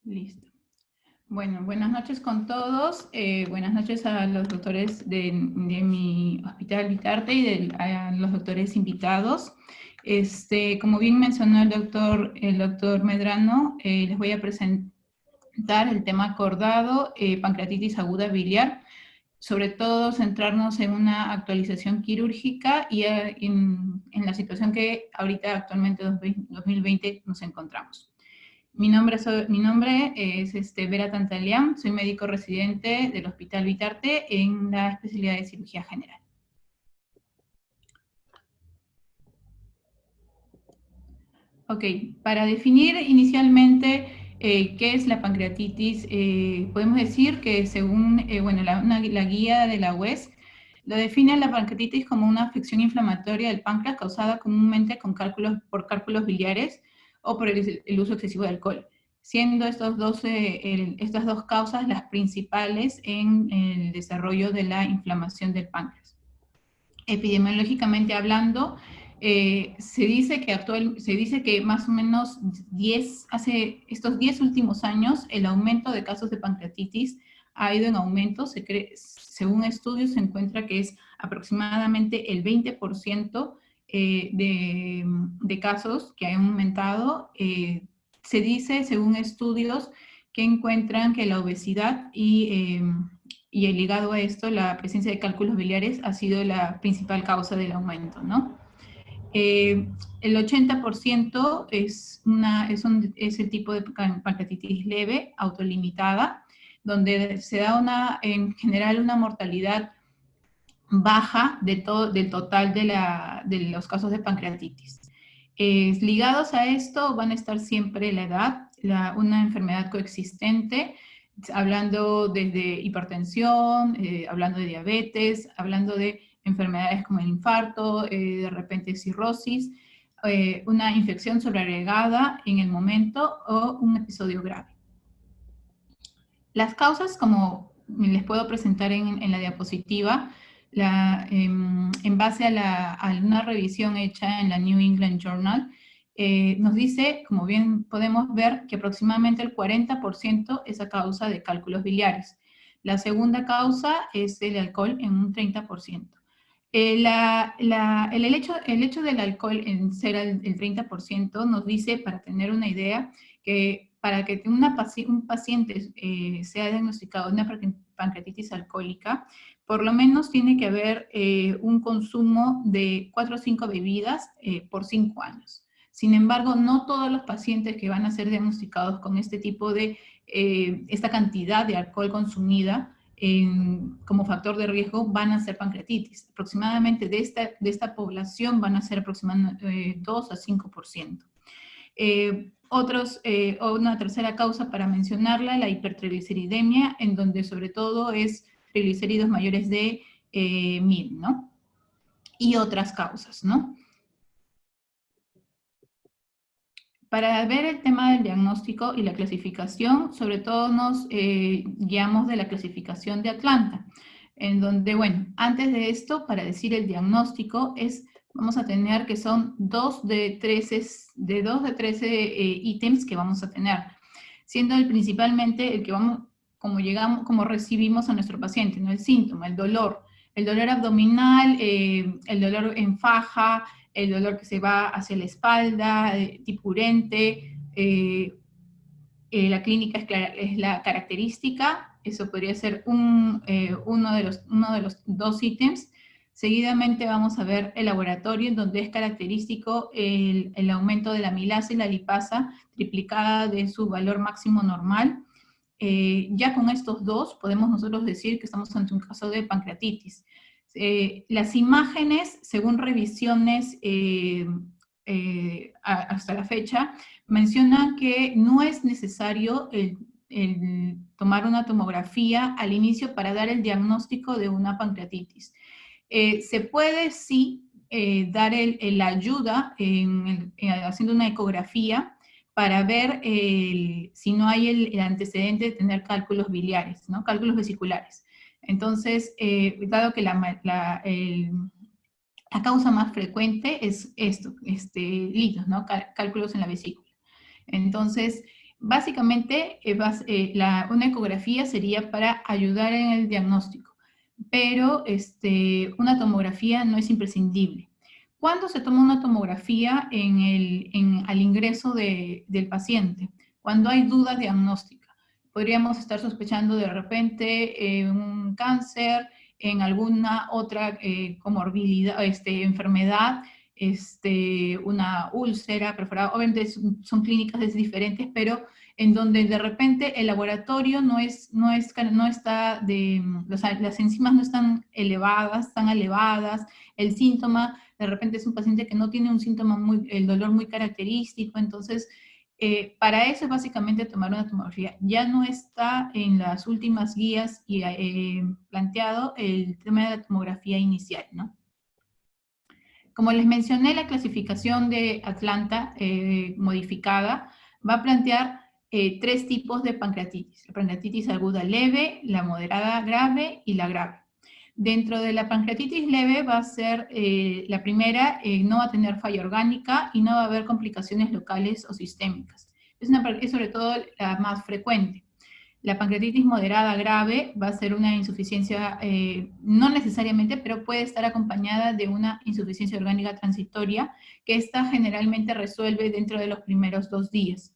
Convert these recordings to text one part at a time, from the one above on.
Listo. Bueno, buenas noches con todos. Buenas noches a los doctores de mi hospital Vitarte y a los doctores invitados. Como bien mencionó el doctor Medrano, les voy a presentar el tema acordado, pancreatitis aguda biliar, sobre todo centrarnos en una actualización quirúrgica y en la situación que ahorita actualmente 2020 nos encontramos. Mi nombre es Vera Tantalián, soy médico residente del Hospital Vitarte en la especialidad de cirugía general. Ok, para definir inicialmente qué es la pancreatitis, podemos decir que según la guía de la UES, lo define la pancreatitis como una afección inflamatoria del páncreas causada comúnmente por cálculos biliares o por el uso excesivo de alcohol, siendo estas dos causas las principales en el desarrollo de la inflamación del páncreas. Epidemiológicamente hablando, se dice que más o menos estos 10 últimos años, el aumento de casos de pancreatitis ha ido en aumento. Según estudios, se encuentra que es aproximadamente el 20% de casos que han aumentado. Se dice, según estudios, que encuentran que la obesidad y ligado a esto, la presencia de cálculos biliares ha sido la principal causa del aumento, ¿no? El 80% es el tipo de pancreatitis leve, autolimitada, donde se da en general una mortalidad baja del total de los casos de pancreatitis. Ligados a esto van a estar siempre la edad, una enfermedad coexistente, hablando desde hipertensión, hablando de diabetes, hablando de enfermedades como el infarto, de repente cirrosis, una infección sobreagregada en el momento o un episodio grave. Las causas, como les puedo presentar en la diapositiva, en base a una revisión hecha en la New England Journal, nos dice, como bien podemos ver, que aproximadamente el 40% es a causa de cálculos biliares. La segunda causa es el alcohol en un 30%. El hecho del alcohol en ser el 30% nos dice, para tener una idea, que para que un paciente sea diagnosticado de una pancreatitis alcohólica, por lo menos tiene que haber un consumo de 4 o 5 bebidas por 5 años. Sin embargo, no todos los pacientes que van a ser diagnosticados con este tipo de, esta cantidad de alcohol consumida como factor de riesgo van a ser pancreatitis. Aproximadamente de esta población van a ser aproximadamente 2 a 5%. Una tercera causa para mencionarla, la hipertrigliceridemia, en donde sobre todo es triglicéridos mayores de 1000, ¿no? Y otras causas, ¿no? Para ver el tema del diagnóstico y la clasificación, sobre todo nos guiamos de la clasificación de Atlanta, en donde, bueno, antes de esto, para decir el diagnóstico, vamos a tener que son 2 de 13 ítems que vamos a tener, siendo principalmente el que como recibimos a nuestro paciente, ¿no? El síntoma, el dolor abdominal, el dolor en faja, el dolor que se va hacia la espalda, tipo urente, la clínica es la característica, eso podría ser uno de los 2 ítems. Seguidamente vamos a ver el laboratorio, en donde es característico el aumento de la amilasa y la lipasa triplicada de su valor máximo normal. Ya con estos dos podemos nosotros decir que estamos ante un caso de pancreatitis. Las imágenes, según revisiones hasta la fecha, mencionan que no es necesario el tomar una tomografía al inicio para dar el diagnóstico de una pancreatitis. Se puede sí dar la ayuda haciendo una ecografía para ver si no hay el antecedente de tener cálculos biliares, ¿no? Cálculos vesiculares. Entonces, dado que la causa más frecuente es esto, litos, ¿no? Cálculos en la vesícula. Entonces, Básicamente, una ecografía sería para ayudar en el diagnóstico, pero una tomografía no es imprescindible. ¿Cuándo se toma una tomografía al ingreso del paciente? Cuando hay dudas diagnósticas. Podríamos estar sospechando de repente un cáncer, en alguna otra comorbilidad, enfermedad, una úlcera perforada. Obviamente son clínicas diferentes, pero en donde de repente el laboratorio no está las enzimas no están elevadas, el síntoma, de repente es un paciente que no tiene un síntoma el dolor muy característico, entonces para eso es básicamente tomar una tomografía. Ya no está en las últimas guías y planteado el tema de la tomografía inicial, ¿no? Como les mencioné, la clasificación de Atlanta modificada va a plantear 3 tipos de pancreatitis. La pancreatitis aguda leve, la moderada grave y la grave. Dentro de la pancreatitis leve va a ser la primera, no va a tener falla orgánica y no va a haber complicaciones locales o sistémicas. Es sobre todo la más frecuente. La pancreatitis moderada grave va a ser una insuficiencia, no necesariamente, pero puede estar acompañada de una insuficiencia orgánica transitoria, que esta generalmente resuelve dentro de los primeros 2 días.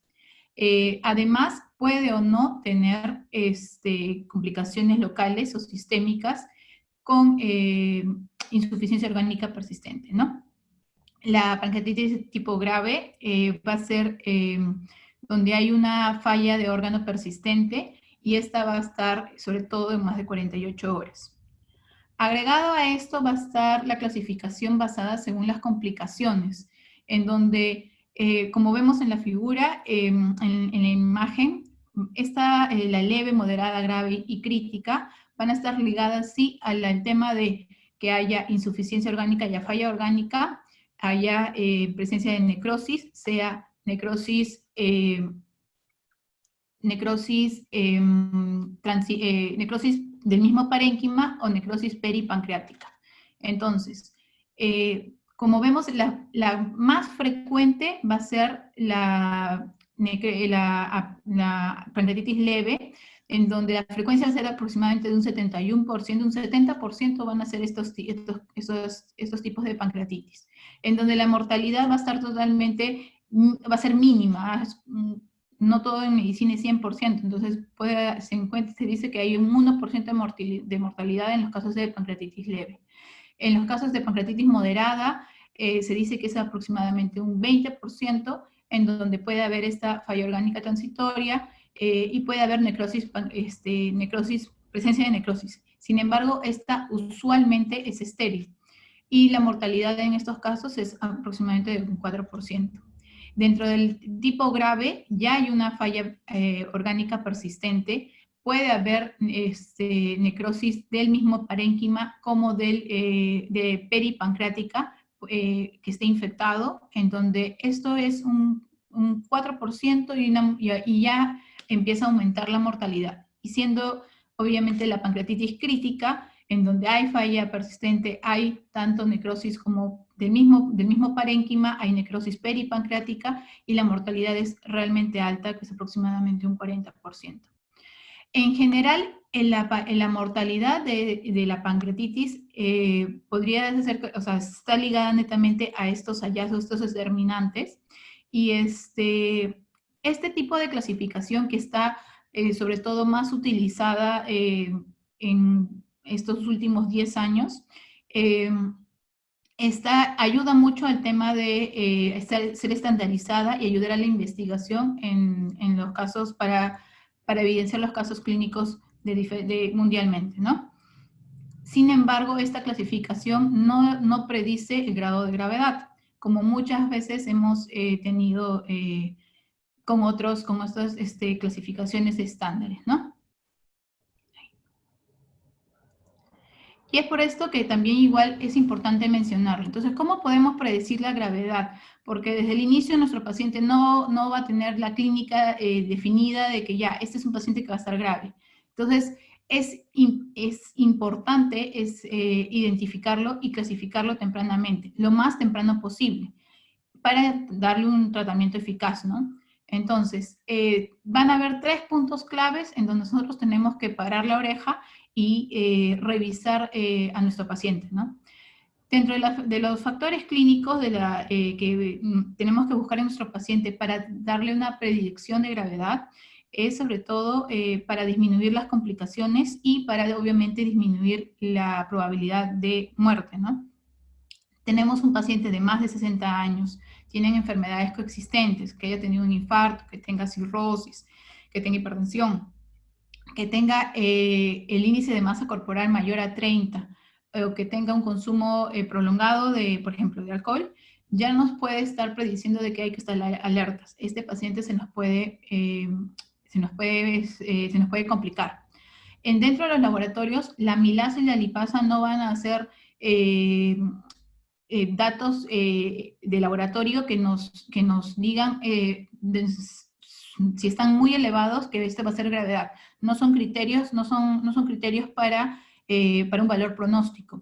Además, puede o no tener complicaciones locales o sistémicas con insuficiencia orgánica persistente, ¿no? La pancreatitis tipo grave va a ser donde hay una falla de órgano persistente y esta va a estar sobre todo en más de 48 horas. Agregado a esto va a estar la clasificación basada según las complicaciones, en donde, como vemos en la figura, en la imagen, la leve, moderada, grave y crítica van a estar ligadas sí al tema de que haya insuficiencia orgánica, haya falla orgánica, haya presencia de necrosis, sea necrosis necrosis del mismo parénquima o necrosis peripancreática. Entonces, como vemos, la más frecuente va a ser la pancreatitis leve, en donde la frecuencia va a ser aproximadamente de un 71%, un 70% van a ser estos tipos de pancreatitis, en donde la mortalidad va a estar va a ser mínima, no todo en medicina es 100%, entonces se dice que hay un 1% de mortalidad en los casos de pancreatitis leve. En los casos de pancreatitis moderada, se dice que es aproximadamente un 20%, en donde puede haber esta falla orgánica transitoria y puede haber presencia de necrosis. Sin embargo, esta usualmente es estéril y la mortalidad en estos casos es aproximadamente de un 4%. Dentro del tipo grave ya hay una falla orgánica persistente, puede haber necrosis del mismo parénquima como de peripancreática que esté infectado, en donde esto es un 4% y ya empieza a aumentar la mortalidad. Y siendo obviamente la pancreatitis crítica, en donde hay falla persistente, hay tanto necrosis como del mismo parénquima, hay necrosis peripancreática y la mortalidad es realmente alta, que es aproximadamente un 40%. En general, en la mortalidad de la pancreatitis podría ser, o sea, está ligada netamente a estos hallazgos, estos determinantes, y este tipo de clasificación que está sobre todo más utilizada en estos últimos 10 años, ayuda mucho al tema de ser estandarizada y ayudar a la investigación en los casos para evidenciar los casos clínicos mundialmente, ¿no? Sin embargo, esta clasificación no predice el grado de gravedad, como muchas veces hemos tenido con estas clasificaciones estándares, ¿no? Y es por esto que también igual es importante mencionarlo. Entonces, ¿cómo podemos predecir la gravedad? Porque desde el inicio nuestro paciente no va a tener la clínica definida de que ya, este es un paciente que va a estar grave. Entonces, es importante identificarlo y clasificarlo tempranamente, lo más temprano posible, para darle un tratamiento eficaz, ¿no? Entonces, van a haber 3 puntos claves en donde nosotros tenemos que parar la oreja y revisar a nuestro paciente, ¿no? Dentro de los factores clínicos que tenemos que buscar en nuestro paciente para darle una predicción de gravedad, es sobre todo para disminuir las complicaciones y para obviamente disminuir la probabilidad de muerte, ¿no? Tenemos un paciente de más de 60 años, tienen enfermedades coexistentes, que haya tenido un infarto, que tenga cirrosis, que tenga hipertensión, que tenga el índice de masa corporal mayor a 30, o que tenga un consumo prolongado de, por ejemplo, de alcohol, ya nos puede estar prediciendo de que hay que estar alertas. Este paciente se nos puede complicar. Dentro de los laboratorios, la amilasa y la lipasa no van a ser datos de laboratorio que nos digan si están muy elevados, que este va a ser gravedad. No son criterios, no son criterios para un valor pronóstico.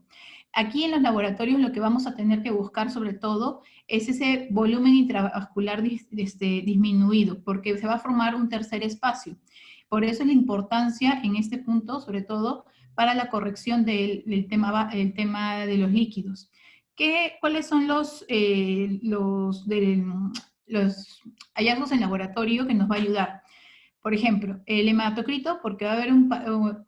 Aquí en los laboratorios lo que vamos a tener que buscar sobre todo es ese volumen intravascular disminuido, porque se va a formar un tercer espacio. Por eso es la importancia en este punto, sobre todo, para la corrección del tema de los líquidos. ¿Cuáles son los hallazgos en laboratorio que nos va a ayudar? Por ejemplo, el hematocrito, porque va a haber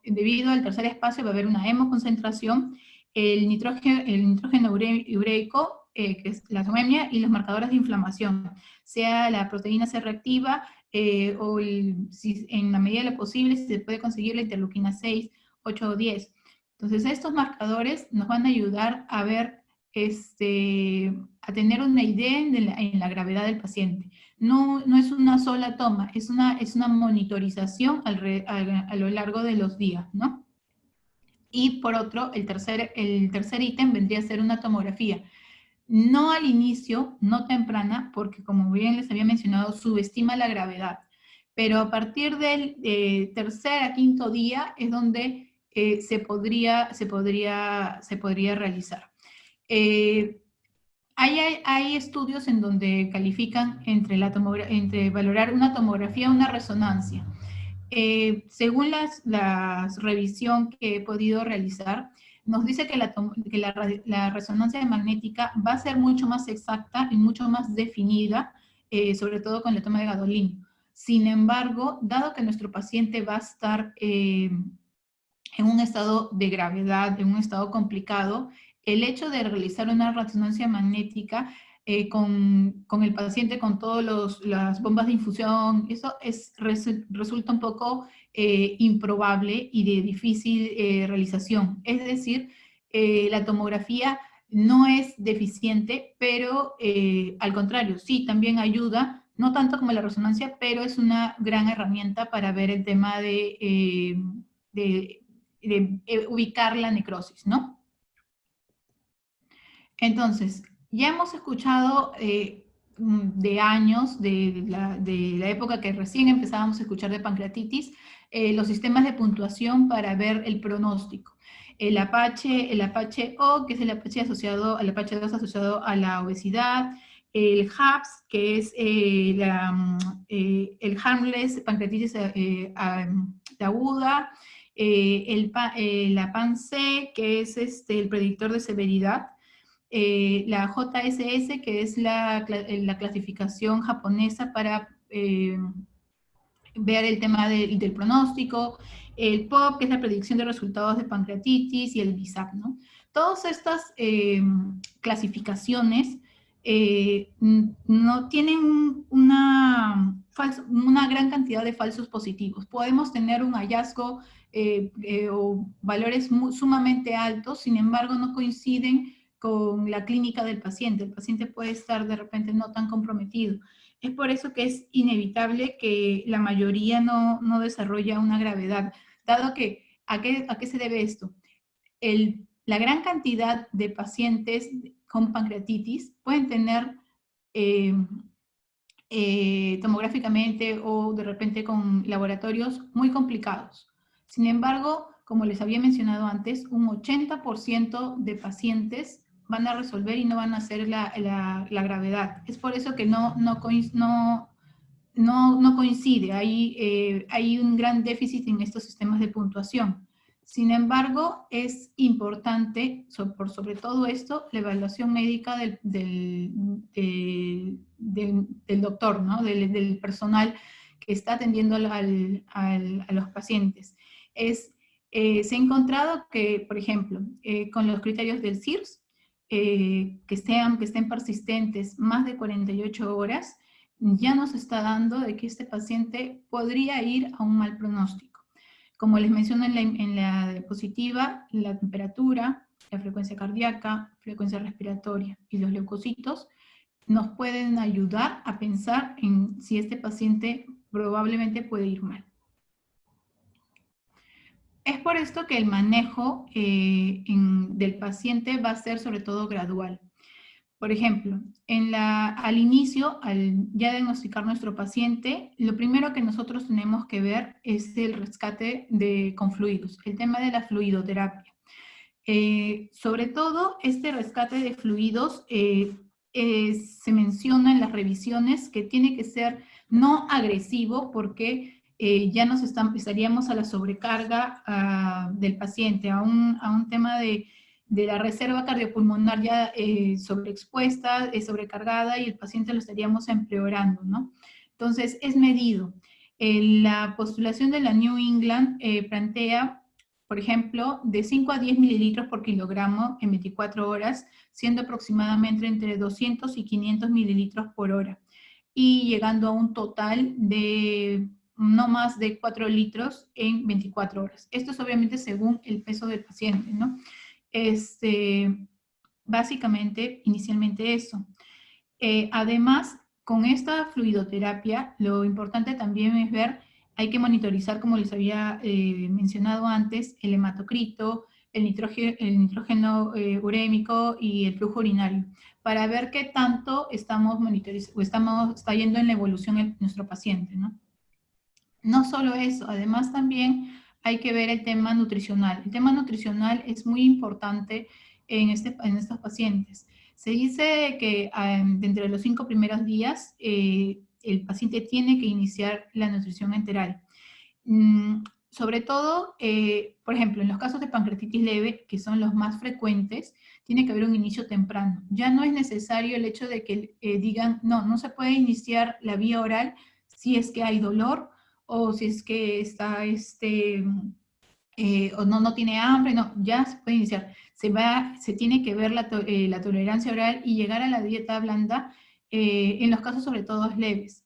debido al tercer espacio, va a haber una hemoconcentración, el nitrógeno ureico, que es la anemia, y los marcadores de inflamación, sea la proteína C reactiva, si en la medida de lo posible, si se puede conseguir la interleuquina 6, 8 o 10. Entonces, estos marcadores nos van a ayudar a ver, a tener una idea en la gravedad del paciente. No es una sola toma, es una monitorización a lo largo de los días, ¿no? Y por otro, el tercer ítem vendría a ser una tomografía. No al inicio, no temprana, porque como bien les había mencionado, subestima la gravedad. Pero a partir del tercer a quinto día es donde se podría realizar. Hay estudios en donde califican entre valorar una tomografía o una resonancia. Según la revisión que he podido realizar, nos dice que la resonancia magnética va a ser mucho más exacta y mucho más definida, sobre todo con la toma de gadolínio. Sin embargo, dado que nuestro paciente va a estar en un estado de gravedad, en un estado complicado, el hecho de realizar una resonancia magnética con el paciente, con todas las bombas de infusión, eso resulta un poco improbable y de difícil realización. Es decir, la tomografía no es deficiente, pero al contrario, sí, también ayuda, no tanto como la resonancia, pero es una gran herramienta para ver el tema de ubicar la necrosis, ¿no? Entonces, ya hemos escuchado de años, de la época que recién empezábamos a escuchar de pancreatitis, los sistemas de puntuación para ver el pronóstico. El Apache O, que es el Apache asociado al Apache 2 asociado a la obesidad, el HAPS, que es el Harmless pancreatitis aguda, la PAN-C, que es el predictor de severidad, la JSS, que es la clasificación japonesa para ver el tema del pronóstico, el POP, que es la predicción de resultados de pancreatitis, y el BISAP, ¿no? Todas estas clasificaciones no tienen una gran cantidad de falsos positivos. Podemos tener un hallazgo o valores sumamente altos, sin embargo no coinciden con la clínica del paciente. El paciente puede estar de repente no tan comprometido. Es por eso que es inevitable que la mayoría no desarrolla una gravedad, dado que, ¿a qué se debe esto? La gran cantidad de pacientes con pancreatitis pueden tener tomográficamente o de repente con laboratorios muy complicados. Sin embargo, como les había mencionado antes, un 80% de pacientes van a resolver y no van a hacer la gravedad. Es por eso que no no coincide, hay un gran déficit en estos sistemas de puntuación. Sin embargo, es importante, sobre todo esto, la evaluación médica del doctor, ¿no? Del personal que está atendiendo a los pacientes. Se ha encontrado que, por ejemplo, con los criterios del CIRS, que estén persistentes más de 48 horas, ya nos está dando de que este paciente podría ir a un mal pronóstico. Como les menciono en la diapositiva, la temperatura, la frecuencia cardíaca, frecuencia respiratoria y los leucocitos nos pueden ayudar a pensar en si este paciente probablemente puede ir mal. Es por esto que el manejo del paciente va a ser sobre todo gradual. Por ejemplo, al inicio, al ya diagnosticar nuestro paciente, lo primero que nosotros tenemos que ver es el rescate con fluidos, el tema de la fluidoterapia. Sobre todo, este rescate de fluidos se menciona en las revisiones que tiene que ser no agresivo porque ya estaríamos a la sobrecarga del paciente, a un tema de la reserva cardiopulmonar ya sobreexpuesta, sobrecargada, y el paciente lo estaríamos empeorando, ¿no? Entonces, es medido. La postulación de la New England plantea, por ejemplo, de 5 a 10 mililitros por kilogramo en 24 horas, siendo aproximadamente entre 200 y 500 mililitros por hora, y llegando a un total de no más de 4 litros en 24 horas. Esto es obviamente según el peso del paciente, ¿no? Básicamente, inicialmente eso. Además, con esta fluidoterapia, lo importante también es ver, hay que monitorizar, como les había mencionado antes, el hematocrito, el nitrógeno urémico y el flujo urinario, para ver qué tanto estamos monitorizando, está yendo en la evolución nuestro paciente, ¿no? No solo eso, además también hay que ver el tema nutricional. El tema nutricional es muy importante en estos pacientes. Se dice que dentro de los 5 primeros días el paciente tiene que iniciar la nutrición enteral. Sobre todo, por ejemplo, en los casos de pancreatitis leve, que son los más frecuentes, tiene que haber un inicio temprano. Ya no es necesario el hecho de que digan, no se puede iniciar la vía oral si es que hay dolor o si es que está o no tiene hambre, no, ya se puede iniciar. Se tiene que ver la tolerancia oral y llegar a la dieta blanda en los casos sobre todo leves.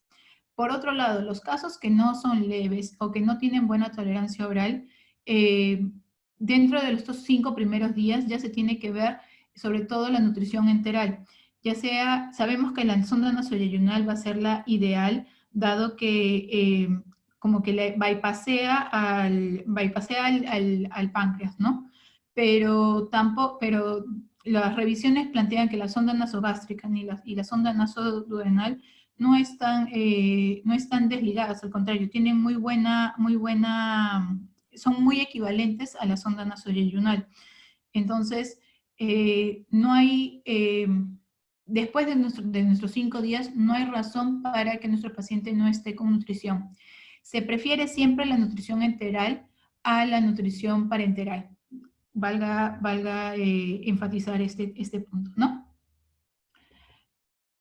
Por otro lado, los casos que no son leves o que no tienen buena tolerancia oral, dentro de estos 5 primeros días ya se tiene que ver sobre todo la nutrición enteral. Ya sea, sabemos que la sonda nasoyeyunal va a ser la ideal, dado que como que le bypassea al páncreas, ¿no? Pero las revisiones plantean que la sonda nasogástrica y la sonda nasoduodenal no están desligadas, al contrario, tienen son muy equivalentes a la sonda nasoyeyunal. Entonces, no hay, después de nuestros 5 días, no hay razón para que nuestro paciente no esté con nutrición. Se prefiere siempre la nutrición enteral a la nutrición parenteral. Valga enfatizar este punto, ¿no?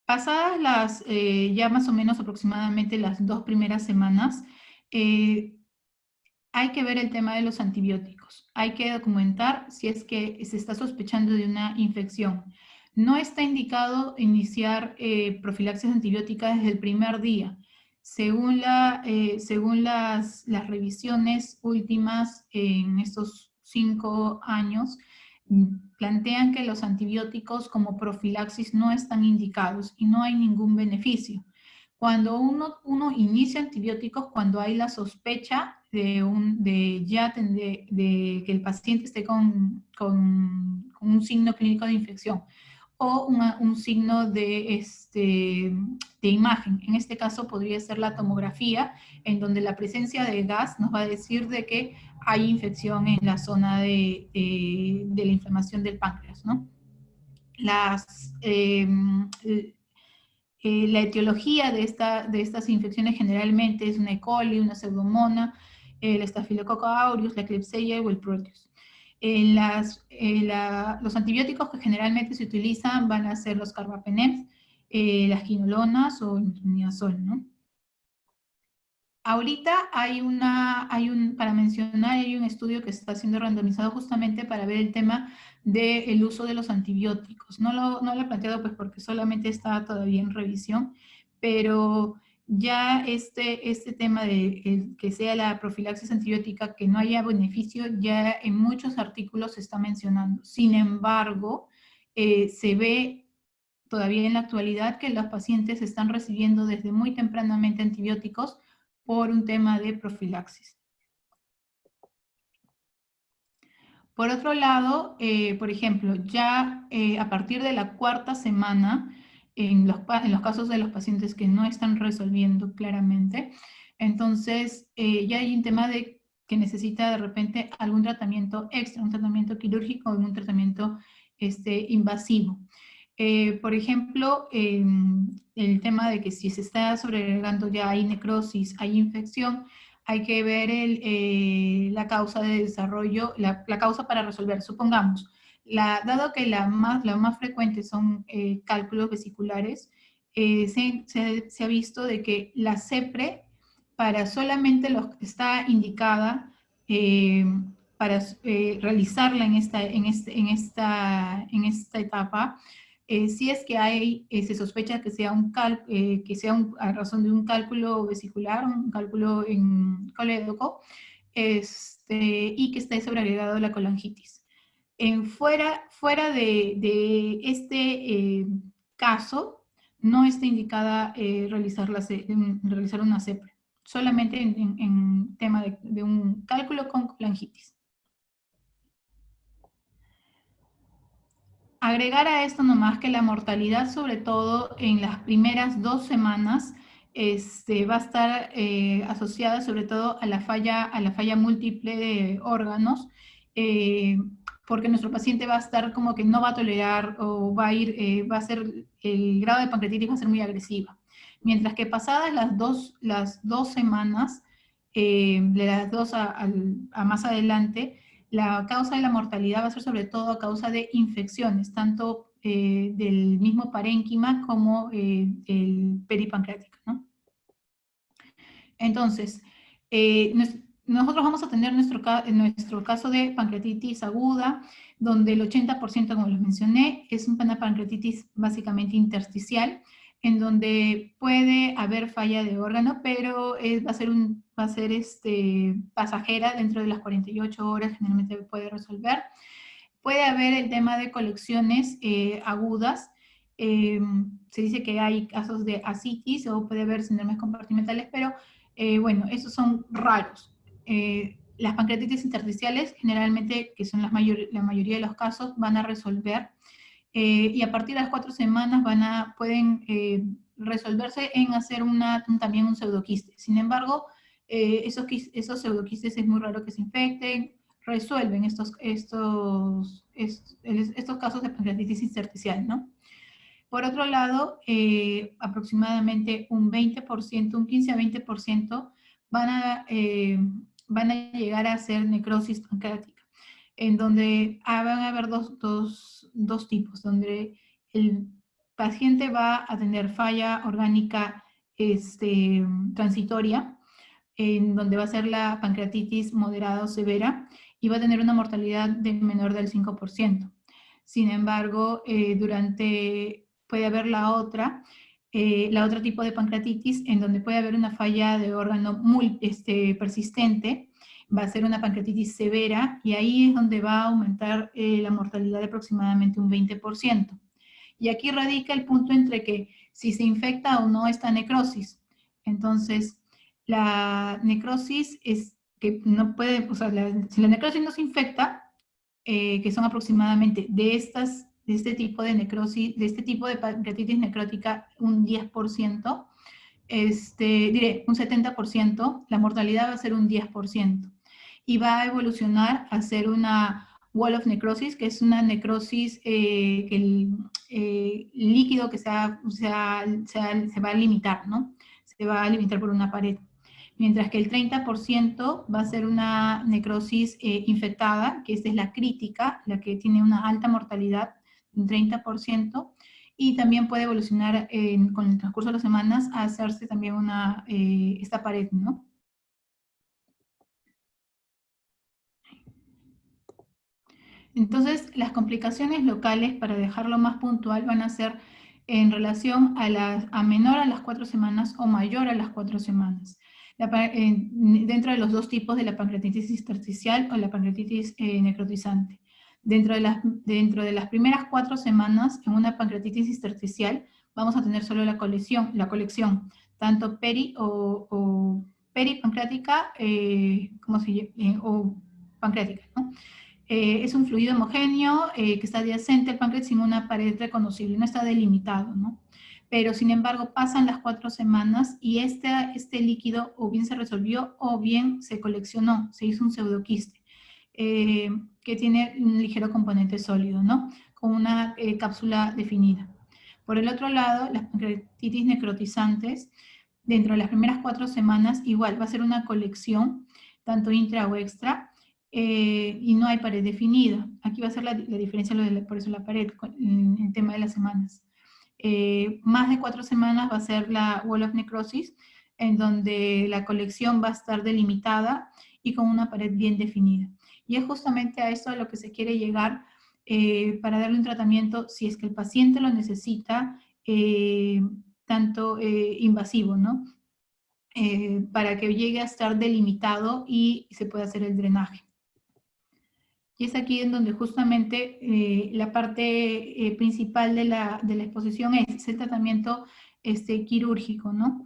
Pasadas ya más o menos aproximadamente las 2 primeras semanas, hay que ver el tema de los antibióticos. Hay que documentar si es que se está sospechando de una infección. No está indicado iniciar profilaxis antibiótica desde el primer día. Según las revisiones últimas en estos 5 años, plantean que los antibióticos como profilaxis no están indicados y no hay ningún beneficio. Cuando uno inicia antibióticos, cuando hay la sospecha de que el paciente esté con un signo clínico de infección o un signo de imagen. En este caso podría ser la tomografía, en donde la presencia de gas nos va a decir de que hay infección en la zona de la inflamación del páncreas, ¿no? La etiología de estas infecciones generalmente es una E. coli, una pseudomonas, el Staphylococcus aureus, la Klebsiella o el Proteus. Los antibióticos que generalmente se utilizan van a ser los carbapenems, las quinolonas o el metronidazol, ¿no? Ahorita para mencionar, hay un estudio que está siendo randomizado justamente para ver el tema del uso de los antibióticos. No lo he planteado pues porque solamente está todavía en revisión, pero ya este tema de que sea la profilaxis antibiótica, que no haya beneficio, ya en muchos artículos se está mencionando. Sin embargo, se ve todavía en la actualidad que los pacientes están recibiendo desde muy tempranamente antibióticos por un tema de profilaxis. Por otro lado, por ejemplo, ya a partir de la 4ª semana, en los casos de los pacientes que no están resolviendo claramente, entonces ya hay un tema de que necesita de repente algún tratamiento extra, un tratamiento quirúrgico o un tratamiento invasivo. Por ejemplo, el tema de que si se está sobreagregando ya hay necrosis, hay infección, hay que ver la causa de desarrollo, la causa para resolver. Supongamos, dado que la más frecuente son cálculos vesiculares, se ha visto de que la CEPRE para solamente los que está indicada para realizarla en esta etapa, si es que se sospecha que sea a razón de un cálculo vesicular, un cálculo en colédoco, y que esté sobreagregado la colangitis. Fuera de este caso, no está indicada realizar una CEPRE, solamente en tema de un cálculo con colangitis. Agregar a esto nomás que la mortalidad, sobre todo en las primeras 2 semanas, va a estar asociada sobre todo a la falla múltiple de órganos, porque nuestro paciente va a estar como que no va a tolerar o el grado de pancreatitis va a ser muy agresiva. Mientras que pasadas las dos semanas, de las 2 a más adelante, la causa de la mortalidad va a ser sobre todo a causa de infecciones, tanto del mismo parénquima como del peripancreático, ¿no? Entonces, nosotros vamos a tener nuestro caso de pancreatitis aguda, donde el 80%, como les mencioné, es una pancreatitis básicamente intersticial, en donde puede haber falla de órgano, pero va a ser pasajera dentro de las 48 horas, generalmente puede resolver. Puede haber el tema de colecciones agudas. Se dice que hay casos de ascitis o puede haber síndromes compartimentales, pero bueno, esos son raros. Las pancreatitis intersticiales, generalmente, que son la mayoría de los casos, van a resolver. Y a partir de las 4 semanas pueden resolverse en hacer también un pseudoquiste. Sin embargo, esos pseudoquistes es muy raro que se infecten, resuelven estos casos de pancreatitis intersticial, ¿no? Por otro lado, aproximadamente un 20%, un 15 a 20% van a llegar a ser necrosis pancreática, en donde van a haber dos tipos, donde el paciente va a tener falla orgánica transitoria, en donde va a ser la pancreatitis moderada o severa, y va a tener una mortalidad de menor del 5%. Sin embargo, puede haber la otra tipo de pancreatitis, en donde puede haber una falla de órgano muy persistente, va a ser una pancreatitis severa, y ahí es donde va a aumentar la mortalidad de aproximadamente un 20%. Y aquí radica el punto entre que si se infecta o no esta necrosis. Entonces, la necrosis es que no puede, o sea, si la necrosis no se infecta, que son aproximadamente de este tipo de necrosis, de este tipo de pancreatitis necrótica, un 10%, diré, un 70%, la mortalidad va a ser un 10%. Y va a evolucionar a ser una wall of necrosis, que es una necrosis que líquido que se va a limitar, ¿no? Se va a limitar por una pared. Mientras que el 30% va a ser una necrosis infectada, que esta es la crítica, la que tiene una alta mortalidad, un 30%, y también puede evolucionar con el transcurso de las semanas a hacerse también esta pared, ¿no? Entonces, las complicaciones locales, para dejarlo más puntual, van a ser en relación a menor a las 4 semanas o mayor a las 4 semanas. Dentro de los dos tipos de la pancreatitis intersticial o la pancreatitis necrotizante. Dentro de las primeras 4 semanas, en una pancreatitis intersticial, vamos a tener solo la colección tanto o peripancreática o pancreática, ¿no? Es un fluido homogéneo que está adyacente al páncreas sin una pared reconocible, no está delimitado, ¿no? Pero sin embargo pasan las 4 semanas y este líquido o bien se resolvió o bien se coleccionó, se hizo un pseudoquiste que tiene un ligero componente sólido, ¿no? Con una cápsula definida. Por el otro lado, las pancreatitis necrotizantes, dentro de las primeras 4 semanas, igual va a ser una colección, tanto intra o extra, y no hay pared definida. Aquí va a ser la diferencia, por eso la pared, en el tema de las semanas. Más de 4 semanas va a ser la wall of necrosis, en donde la colección va a estar delimitada y con una pared bien definida. Y es justamente a esto a lo que se quiere llegar para darle un tratamiento, si es que el paciente lo necesita, tanto invasivo, ¿no? Para que llegue a estar delimitado y se pueda hacer el drenaje. Y es aquí en donde justamente la parte principal de la exposición es el tratamiento quirúrgico, ¿no?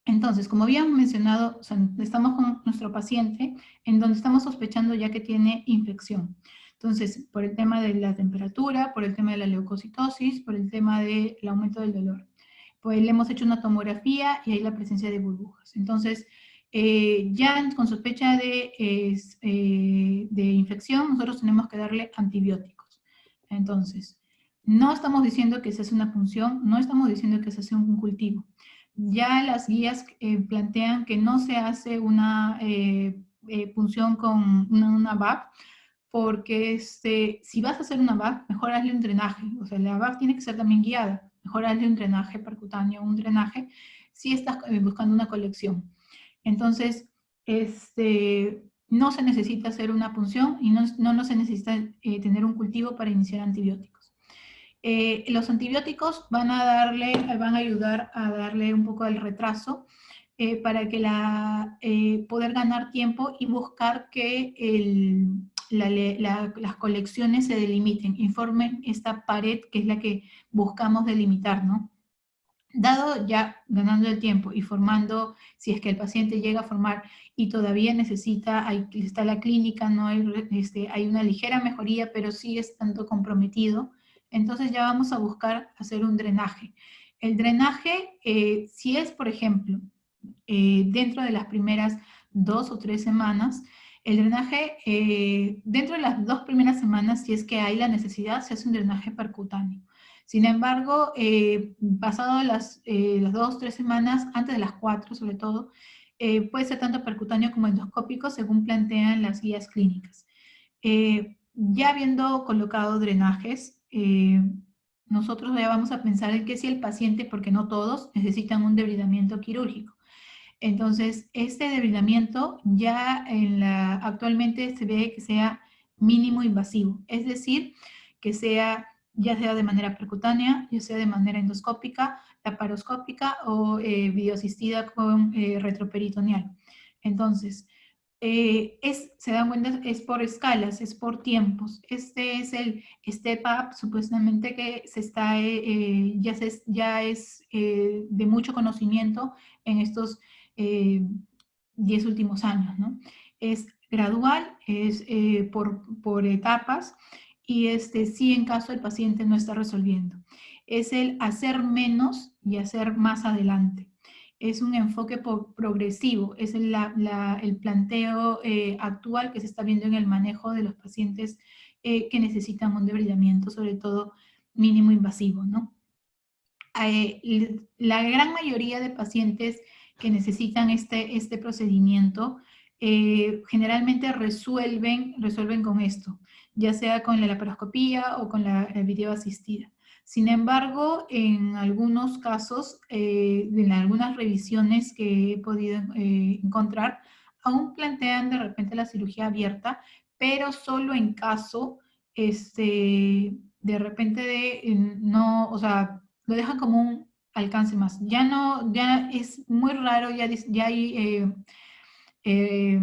Entonces, como habíamos mencionado, o sea, estamos con nuestro paciente en donde estamos sospechando ya que tiene infección. Entonces, por el tema de la temperatura, por el tema de la leucocitosis, por el tema del aumento del dolor. Pues le hemos hecho una tomografía y hay la presencia de burbujas. Entonces, ya con sospecha de infección, nosotros tenemos que darle antibióticos. Entonces, no estamos diciendo que se hace una punción, no estamos diciendo que se hace un cultivo. Ya las guías plantean que no se hace una punción con una VAC, porque si vas a hacer una VAC, mejor hazle un drenaje. O sea, la VAC tiene que ser también guiada. Mejor hazle un drenaje percutáneo, un drenaje, si estás buscando una colección. Entonces, no se necesita hacer una punción y no se necesita tener un cultivo para iniciar antibióticos. Los antibióticos van a ayudar a darle un poco del retraso para que poder ganar tiempo y buscar que las colecciones se delimiten y formen esta pared que es la que buscamos delimitar, ¿no? Dado ya ganando el tiempo y formando, si es que el paciente llega a formar y todavía está la clínica, no hay una ligera mejoría, pero sigue estando comprometido, entonces ya vamos a buscar hacer un drenaje. El drenaje, si es, por ejemplo, dentro de las primeras 2 o 3 semanas, el drenaje, dentro de las 2 primeras semanas, si es que hay la necesidad, se hace un drenaje percutáneo. Sin embargo, pasado las 2 o 3 semanas, antes de las 4 sobre todo, puede ser tanto percutáneo como endoscópico según plantean las guías clínicas. Ya habiendo colocado drenajes, nosotros ya vamos a pensar en que si el paciente, porque no todos, necesitan un debridamiento quirúrgico. Entonces, este debridamiento ya actualmente se ve que sea mínimo invasivo, es decir, que ya sea de manera percutánea, ya sea de manera endoscópica, laparoscópica o videoasistida con retroperitoneal. Entonces, se dan cuenta, es por escalas, es por tiempos. Este es el step up, supuestamente que ya es de mucho conocimiento en estos 10 últimos años, ¿no? Es gradual, es por etapas y sí en caso el paciente no está resolviendo. Es el hacer menos y hacer más adelante. Es un enfoque progresivo, es el planteo actual que se está viendo en el manejo de los pacientes que necesitan un debridamiento, sobre todo mínimo invasivo, ¿no? La gran mayoría de pacientes que necesitan este procedimiento generalmente resuelven con esto, ya sea con la laparoscopía o con la video asistida. Sin embargo, en algunos casos, en algunas revisiones que he podido encontrar, aún plantean de repente la cirugía abierta, pero solo en caso, de repente no, o sea, lo dejan como un alcance más. Ya no, ya es muy raro, ya hay eh,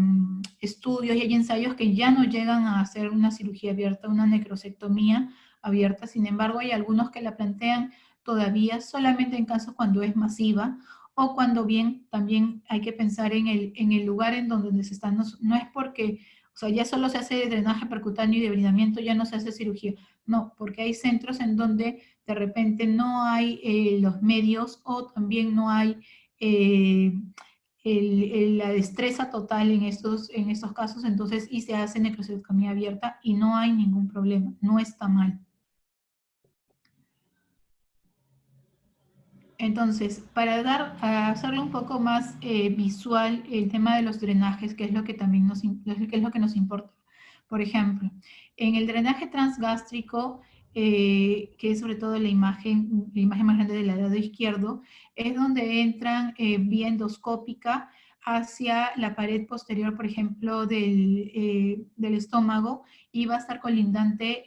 estudios y hay ensayos que ya no llegan a hacer una cirugía abierta, una necrosectomía abierta. Sin embargo, hay algunos que la plantean todavía solamente en casos cuando es masiva o cuando bien también hay que pensar en el lugar en donde se están. No es porque, o sea, ya solo se hace drenaje percutáneo y debridamiento, ya no se hace cirugía. No, porque hay centros en donde de repente no hay los medios o también no hay eh, la destreza total en estos casos, entonces, y se hace necrosectomía abierta y no hay ningún problema, no está mal. Entonces, para hacerlo un poco más visual, el tema de los drenajes, que es lo que también que es lo que nos importa. Por ejemplo, en el drenaje transgástrico, que es sobre todo la imagen más grande del lado izquierdo, es donde entran vía endoscópica hacia la pared posterior, por ejemplo, del estómago, y va a estar colindante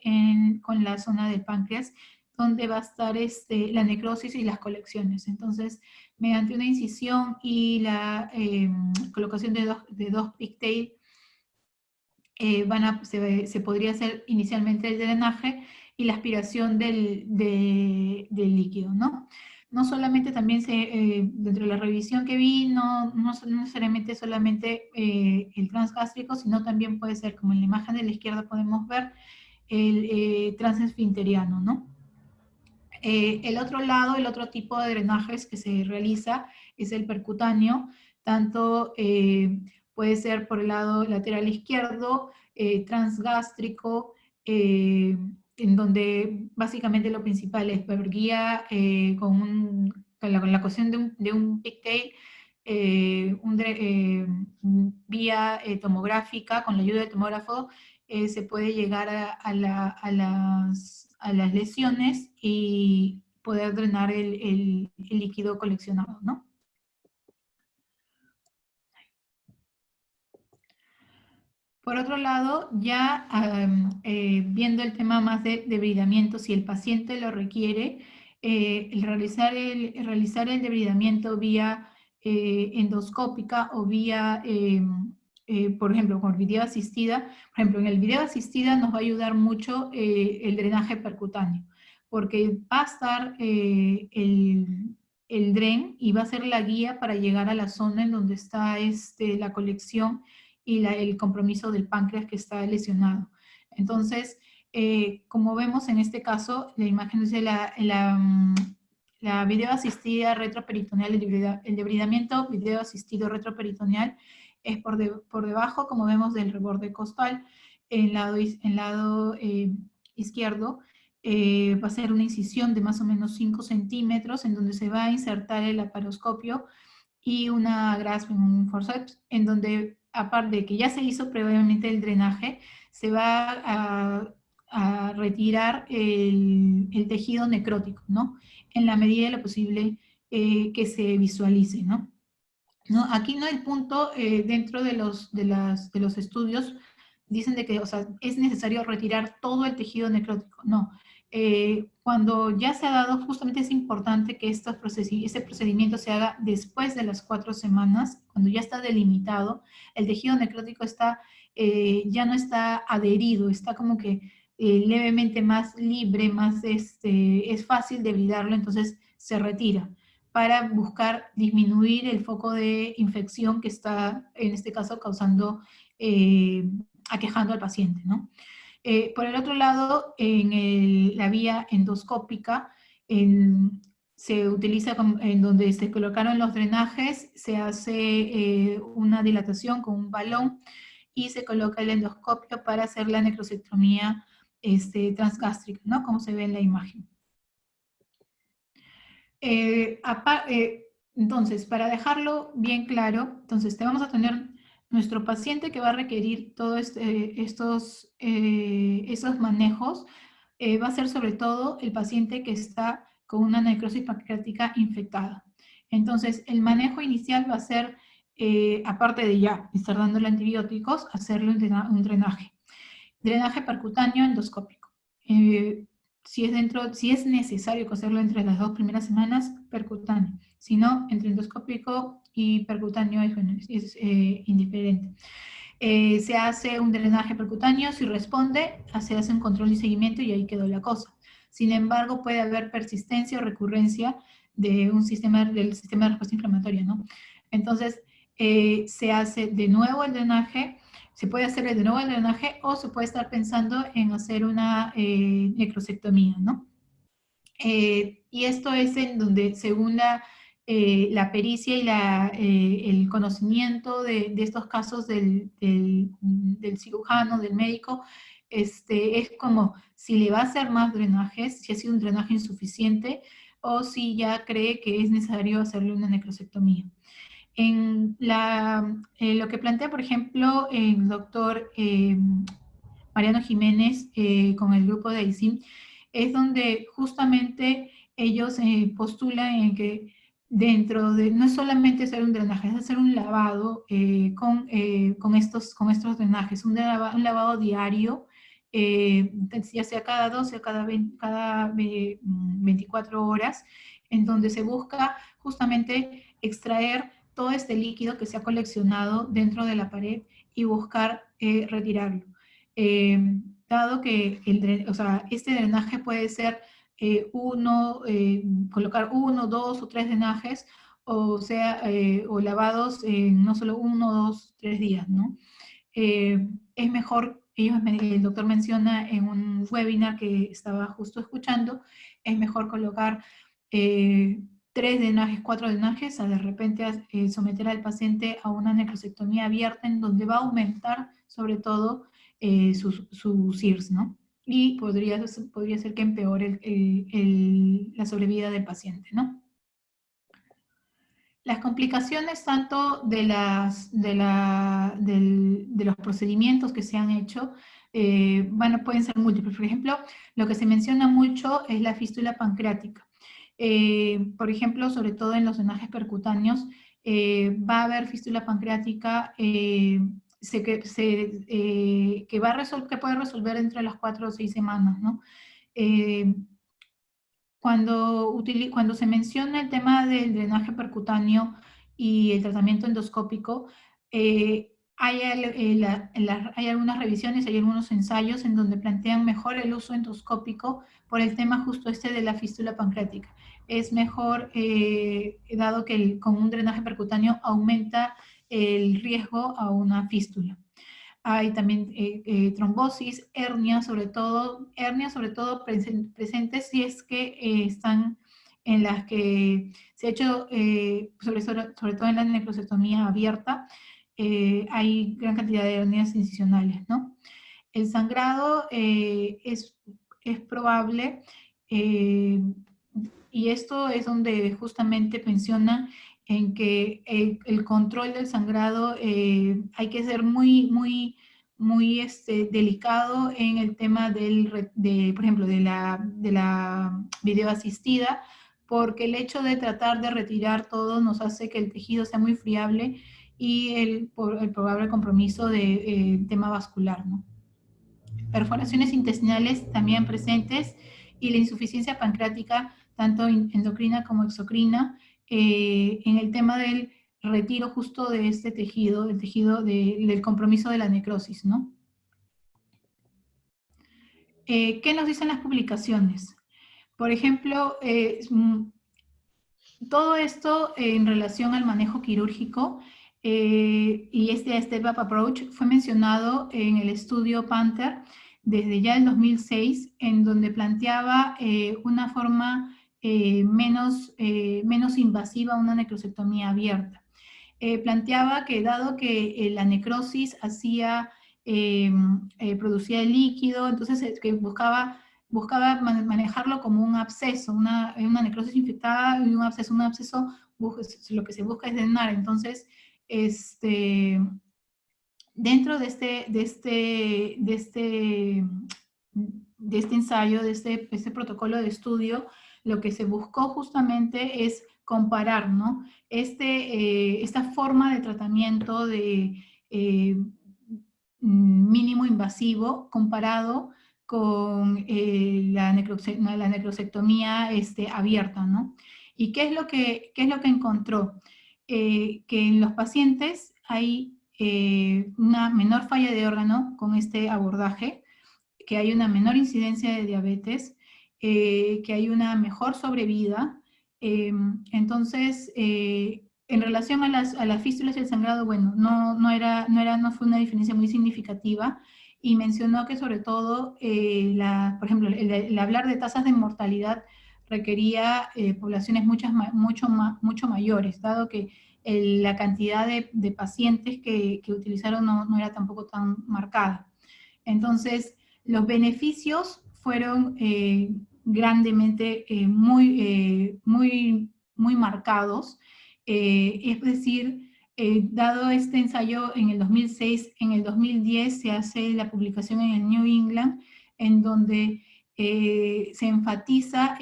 con la zona del páncreas, donde va a estar la necrosis y las colecciones. Entonces, mediante una incisión y la colocación de dos pigtail, se podría hacer inicialmente el drenaje y la aspiración del líquido, ¿no? No solamente también dentro de la revisión que vi, no necesariamente solamente el transgástrico, sino también puede ser, como en la imagen de la izquierda podemos ver, el transesfinteriano, ¿no? El otro lado, el otro tipo de drenajes que se realiza es el percutáneo, tanto puede ser por el lado lateral izquierdo, transgástrico, en donde básicamente lo principal es ver guía con la cocción de un pigtail, vía tomográfica, con la ayuda del tomógrafo, se puede llegar a las lesiones y poder drenar el líquido coleccionado, ¿no? Por otro lado, ya viendo el tema más de debridamiento, si el paciente lo requiere, realizar el debridamiento vía endoscópica o vía, por ejemplo, con video asistida. Por ejemplo, en el video asistida nos va a ayudar mucho el drenaje percutáneo, porque va a estar el DREN y va a ser la guía para llegar a la zona en donde está la colección y el compromiso del páncreas que está lesionado. Entonces, como vemos en este caso, la imagen dice la video asistida retroperitoneal, el debridamiento video asistido retroperitoneal es por debajo, como vemos, del reborde costal, en lado izquierdo. Va a ser una incisión de más o menos 5 centímetros en donde se va a insertar el laparoscopio y una grasp en un forceps, en donde, aparte de que ya se hizo previamente el drenaje, se va a retirar el tejido necrótico, ¿no? En la medida de lo posible que se visualice, ¿no? ¿No? Aquí no hay punto dentro de los estudios, dicen de que, o sea, es necesario retirar todo el tejido necrótico. No. Cuando ya se ha dado, justamente es importante que este procedimiento se haga después de las 4 semanas, cuando ya está delimitado, el tejido necrótico ya no está adherido, está como que levemente más libre, es fácil de bridarlo, entonces se retira para buscar disminuir el foco de infección que está, en este caso, aquejando al paciente, ¿no? Por el otro lado, en la vía endoscópica, se utiliza en donde se colocaron los drenajes, se hace una dilatación con un balón y se coloca el endoscopio para hacer la necrosectomía transgástrica, ¿no? Como se ve en la imagen. Entonces, para dejarlo bien claro, entonces te vamos a tener nuestro paciente que va a requerir todos esos manejos, va a ser sobre todo el paciente que está con una necrosis pancreática infectada. Entonces, el manejo inicial va a ser, aparte de ya estar dándole antibióticos, hacerle un drenaje. Drenaje percutáneo endoscópico. Si es necesario hacerlo entre las 2 primeras semanas, percutáneo. Si no, entre endoscópico y percutáneo es indiferente. Se hace un drenaje percutáneo, si responde, se hace un control y seguimiento y ahí quedó la cosa. Sin embargo, puede haber persistencia o recurrencia del sistema de respuesta inflamatoria, ¿no? Entonces, se hace de nuevo el drenaje, se puede hacer de nuevo el drenaje o se puede estar pensando en hacer una necrosectomía, ¿no? Y esto es en donde, según la pericia y el conocimiento de estos casos del cirujano, del médico, es como si le va a hacer más drenajes, si ha sido un drenaje insuficiente o si ya cree que es necesario hacerle una necrosectomía. En lo que plantea, por ejemplo, el doctor Mariano Jiménez con el grupo de ICIM, es donde justamente ellos postulan en que dentro de, no es solamente hacer un drenaje, es hacer un lavado con estos drenajes, un lavado diario, ya sea cada 12 o cada 24 horas, en donde se busca justamente extraer todo este líquido que se ha coleccionado dentro de la pared y buscar retirarlo. Dado que este drenaje puede ser colocar 1, 2 o 3 drenajes, o lavados no solo 1, 2, 3 días, ¿no? Es mejor, el doctor menciona en un webinar que estaba justo escuchando, es mejor colocar 3 drenajes, 4 drenajes, a de repente someter al paciente a una necrosectomía abierta en donde va a aumentar sobre todo su CIRS, ¿no? Y podría ser que empeore la sobrevida del paciente, ¿no? Las complicaciones tanto de los procedimientos que se han hecho pueden ser múltiples. Por ejemplo, lo que se menciona mucho es la fístula pancreática. Por ejemplo, sobre todo en los drenajes percutáneos, va a haber fístula pancreática que puede resolver entre las 4 o 6 semanas, ¿no? Cuando se menciona el tema del drenaje percutáneo y el tratamiento endoscópico, hay algunas revisiones, hay algunos ensayos en donde plantean mejor el uso endoscópico por el tema justo de la fístula pancreática. Es mejor, dado que con un drenaje percutáneo aumenta el riesgo a una fístula. Hay también trombosis, hernias sobre todo presentes si es que están en las que se ha hecho, sobre todo en la necrosectomía abierta, hay gran cantidad de hernias incisionales, ¿no? El sangrado es probable, y esto es donde justamente mencionan en que el control del sangrado hay que ser muy delicado en el tema por ejemplo, de la videoasistida, porque el hecho de tratar de retirar todo nos hace que el tejido sea muy friable y el probable compromiso de tema vascular, ¿no? Perforaciones intestinales también presentes y la insuficiencia pancreática, tanto endocrina como exocrina, en el tema del retiro justo de este tejido, del compromiso de la necrosis, ¿no? ¿Qué nos dicen las publicaciones? Por ejemplo, todo esto en relación al manejo quirúrgico y este step-up approach fue mencionado en el estudio Panther desde ya el 2006, en donde planteaba una forma menos invasiva, una necrosectomía abierta. Planteaba que dado que la necrosis producía el líquido, entonces que buscaba buscaba manejarlo como un absceso, una necrosis infectada y un absceso lo que se busca es drenar. Entonces, dentro de este ensayo, de este protocolo de estudio, lo que se buscó justamente es comparar, ¿no? Esta forma de tratamiento de mínimo invasivo comparado con la necrosectomía abierta, ¿no? ¿Y qué es lo que encontró? Que en los pacientes hay una menor falla de órgano con este abordaje, que hay una menor incidencia de diabetes, que hay una mejor sobrevida. Entonces, en relación a las fístulas y el sangrado, bueno, no fue una diferencia muy significativa, y mencionó que sobre todo, por ejemplo, el hablar de tasas de mortalidad requería poblaciones mucho mayores, dado que la cantidad de pacientes que utilizaron no era tampoco tan marcada. Entonces, los beneficios fueron grandemente muy marcados. Es decir, dado este ensayo en el 2006, en el 2010 se hace la publicación en el New England, en donde se enfatiza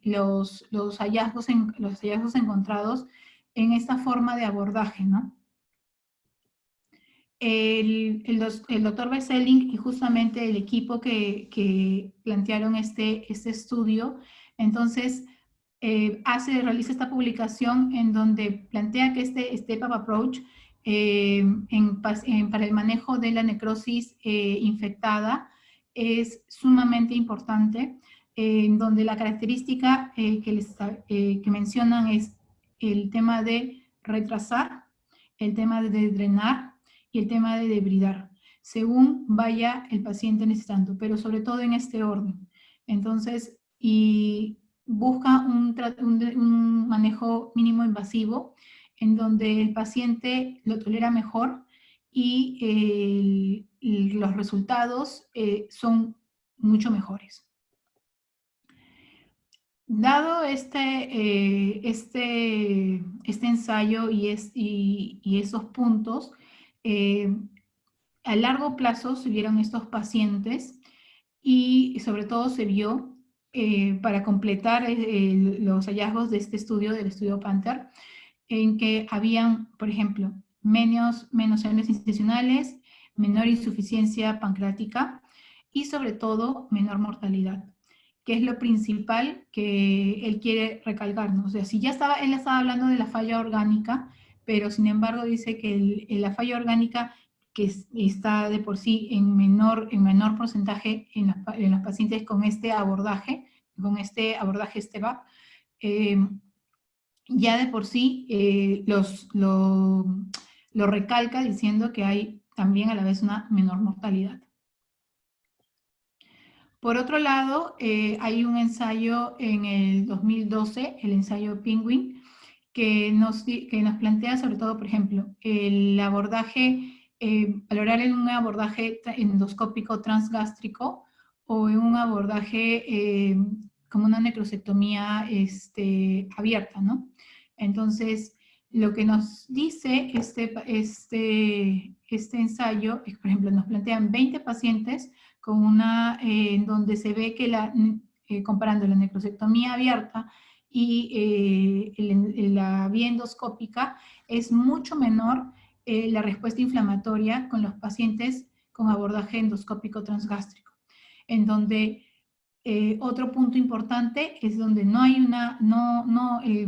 los hallazgos encontrados en esta forma de abordaje, ¿no? El doctor Beseling y justamente el equipo que plantearon este estudio, entonces realiza esta publicación en donde plantea que este Step-Up Approach para el manejo de la necrosis infectada es sumamente importante, en donde la característica que mencionan es el tema de retrasar, el tema de drenar y el tema de debridar, según vaya el paciente necesitando, pero sobre todo en este orden. Entonces, y busca un manejo mínimo invasivo en donde el paciente lo tolera mejor y los resultados son mucho mejores. Dado este ensayo y esos puntos, a largo plazo se vieron estos pacientes y sobre todo se vio, para completar los hallazgos de este estudio, del estudio Panther, en que habían, por ejemplo, menos hernias institucionales, menor insuficiencia pancreática y sobre todo menor mortalidad, que es lo principal que él quiere recalcarnos. O sea, si ya él estaba hablando de la falla orgánica, pero sin embargo dice que la falla orgánica que está de por sí en menor porcentaje en los pacientes con este abordaje STEP-UP, ya de por sí lo recalca diciendo que hay también a la vez una menor mortalidad. Por otro lado, hay un ensayo en el 2012, el ensayo Penguin, que nos plantea sobre todo, por ejemplo, el abordaje, valorar en un abordaje endoscópico transgástrico o en un abordaje como una necrosectomía abierta, ¿no? Entonces, lo que nos dice este ensayo es, por ejemplo, nos plantean 20 pacientes con donde se ve que comparando la necrosectomía abierta y la vía endoscópica, es mucho menor la respuesta inflamatoria con los pacientes con abordaje endoscópico transgástrico, en donde otro punto importante es donde el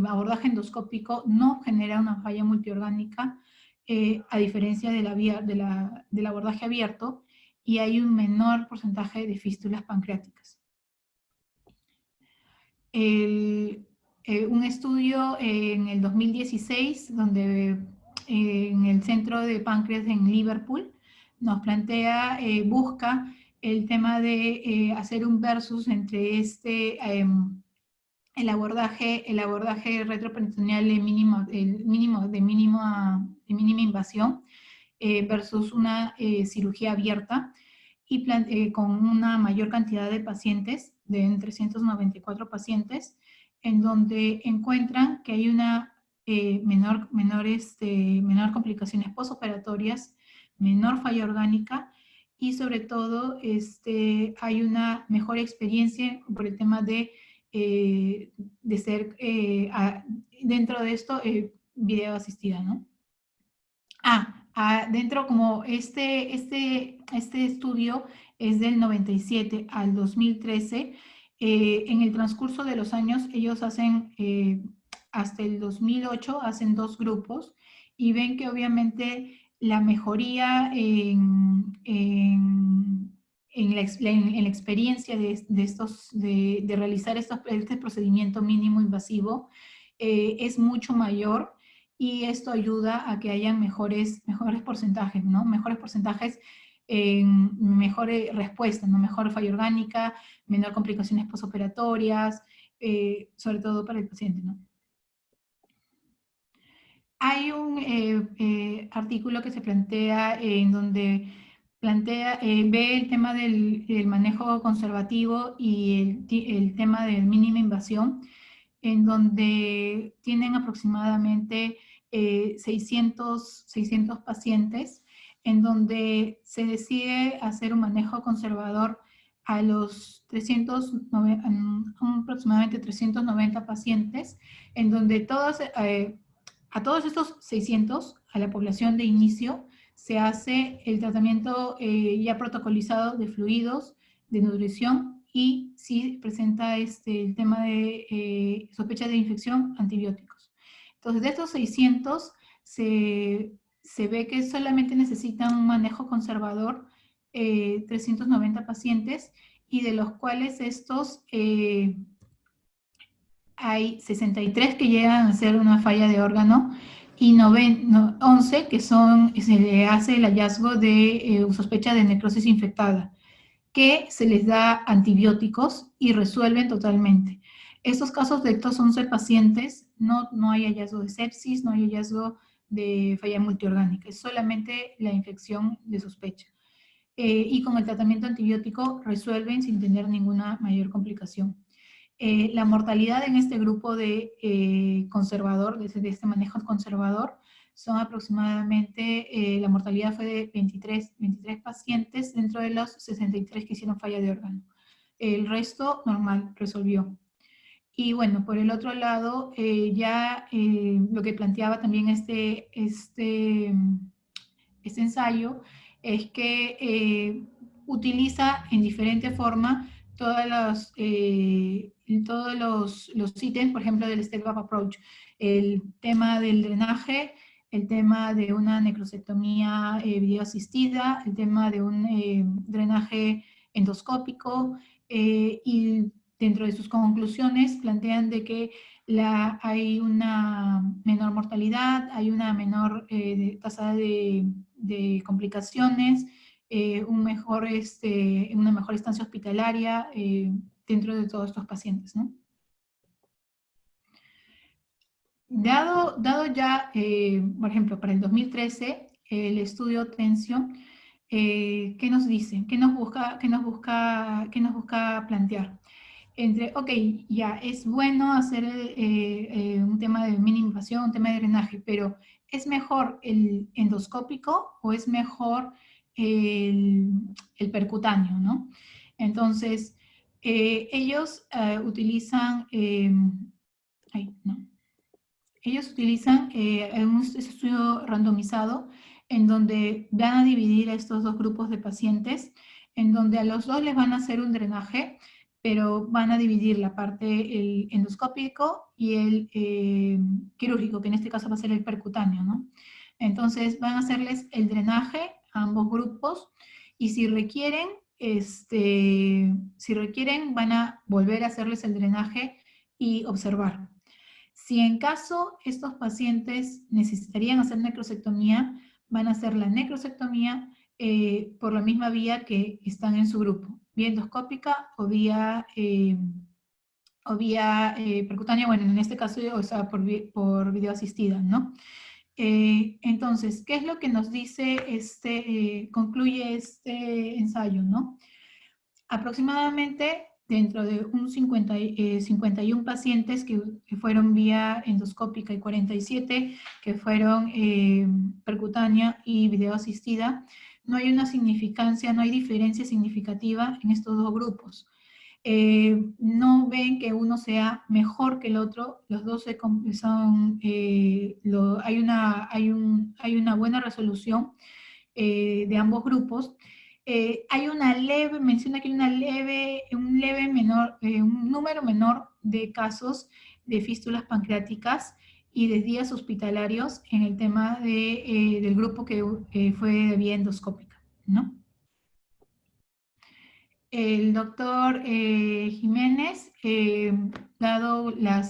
abordaje endoscópico no genera una falla multiorgánica, a diferencia del abordaje abierto, y hay un menor porcentaje de fístulas pancreáticas. Un estudio en el 2016, donde en el Centro de Páncreas en Liverpool, nos plantea, busca el tema de hacer un versus entre el abordaje retroperitoneal de mínima invasión versus una cirugía abierta, y con una mayor cantidad de pacientes, de 394 pacientes, en donde encuentran que hay una menor complicaciones postoperatorias, menor falla orgánica y sobre todo hay una mejor experiencia por el tema de ser dentro de esto video asistida, ¿no? Dentro como este estudio es del 97 al 2013, en el transcurso de los años ellos hacen, hasta el 2008, hacen 2 grupos y ven que obviamente la mejoría en la experiencia de realizar este procedimiento mínimo invasivo es mucho mayor y esto ayuda a que haya mejores porcentajes, ¿no? Mejores porcentajes en mejor respuesta, ¿no? Mejor falla orgánica, menor complicaciones postoperatorias, sobre todo para el paciente, ¿no? Hay un artículo que se plantea en donde ve el tema del manejo conservativo y el tema de mínima invasión, en donde tienen aproximadamente 600 pacientes, en donde se decide hacer un manejo conservador a los aproximadamente 390 pacientes, en donde a todos estos 600, a la población de inicio, se hace el tratamiento ya protocolizado de fluidos, de nutrición y si presenta el tema de sospecha de infección, antibióticos. Entonces, de estos 600, se ve que solamente necesitan un manejo conservador 390 pacientes y de los cuales estos hay 63 que llegan a ser una falla de órgano y 11 que se le hace el hallazgo de sospecha de necrosis infectada, que se les da antibióticos y resuelven totalmente. Estos casos de estos 11 pacientes no hay hallazgo de sepsis, no hay hallazgo de falla multiorgánica, es solamente la infección de sospecha. Y con el tratamiento antibiótico resuelven sin tener ninguna mayor complicación. La mortalidad en este grupo de conservador, de este manejo conservador, son aproximadamente, la mortalidad fue de 23 pacientes dentro de los 63 que hicieron falla de órgano. El resto normal, resolvió. Y bueno, por el otro lado, lo que planteaba también este ensayo es que utiliza en diferente forma todos los ítems, por ejemplo, del Step Up Approach, el tema del drenaje, el tema de una necrosectomía videoasistida, el tema de un drenaje endoscópico, y dentro de sus conclusiones plantean de que hay una menor mortalidad, hay una menor tasa de complicaciones, una mejor estancia hospitalaria dentro de todos estos pacientes, ¿no? Dado ya, por ejemplo, para el 2013, el estudio Tension, ¿qué nos dice? ¿Qué nos busca plantear? Ok, ya, es bueno hacer un tema de minimización, un tema de drenaje, pero ¿es mejor el endoscópico o es mejor el percutáneo, ¿no? Entonces, ellos utilizan, ellos utilizan un estudio randomizado en donde van a dividir a estos 2 grupos de pacientes, en donde a los 2 les van a hacer un drenaje, pero van a dividir la parte el endoscópico y el quirúrgico, que en este caso va a ser el percutáneo, ¿no? Entonces van a hacerles el drenaje a ambos grupos y si requieren van a volver a hacerles el drenaje y observar. Si en caso estos pacientes necesitarían hacer necrosectomía, van a hacer la necrosectomía por la misma vía que están en su grupo, vía endoscópica o vía percutánea, bueno, en este caso, o sea, por video asistida, ¿no? Entonces, ¿qué es lo que nos dice concluye este ensayo, ¿no? Aproximadamente dentro de un 51 pacientes que fueron vía endoscópica y 47 que fueron percutánea y video asistida, no hay una significancia, no hay diferencia significativa en estos dos grupos. No ven que uno sea mejor que el otro, los dos son, hay una buena resolución de ambos grupos. Hay una leve, menciona que hay un leve menor, un número menor de casos de fístulas pancreáticas y de días hospitalarios en el tema del grupo que fue de vía endoscópica, ¿no? El doctor Jiménez, dado ya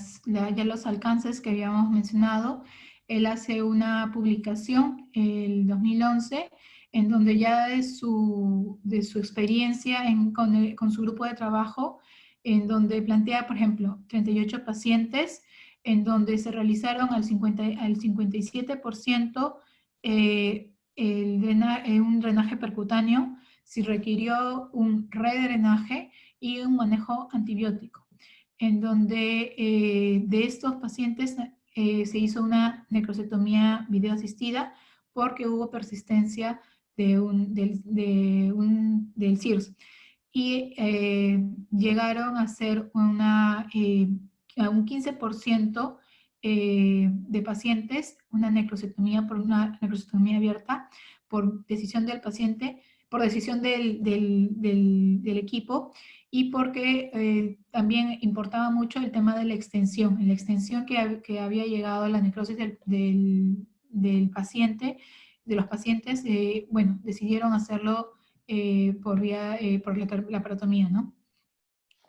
los alcances que habíamos mencionado, él hace una publicación el 2011 en donde ya de su experiencia con su grupo de trabajo, en donde plantea, por ejemplo, 38 pacientes, en donde se realizaron al 57% un drenaje percutáneo, si requirió un redrenaje y un manejo antibiótico, en donde de estos pacientes se hizo una necrosectomía videoasistida porque hubo persistencia del CIRS. Y llegaron a ser a un 15% de pacientes, una necrosectomía abierta por decisión del paciente, por decisión del equipo, y porque también importaba mucho el tema de la extensión. En la extensión que había llegado a la necrosis del paciente, de los pacientes, bueno, decidieron hacerlo por la laparotomía, ¿no?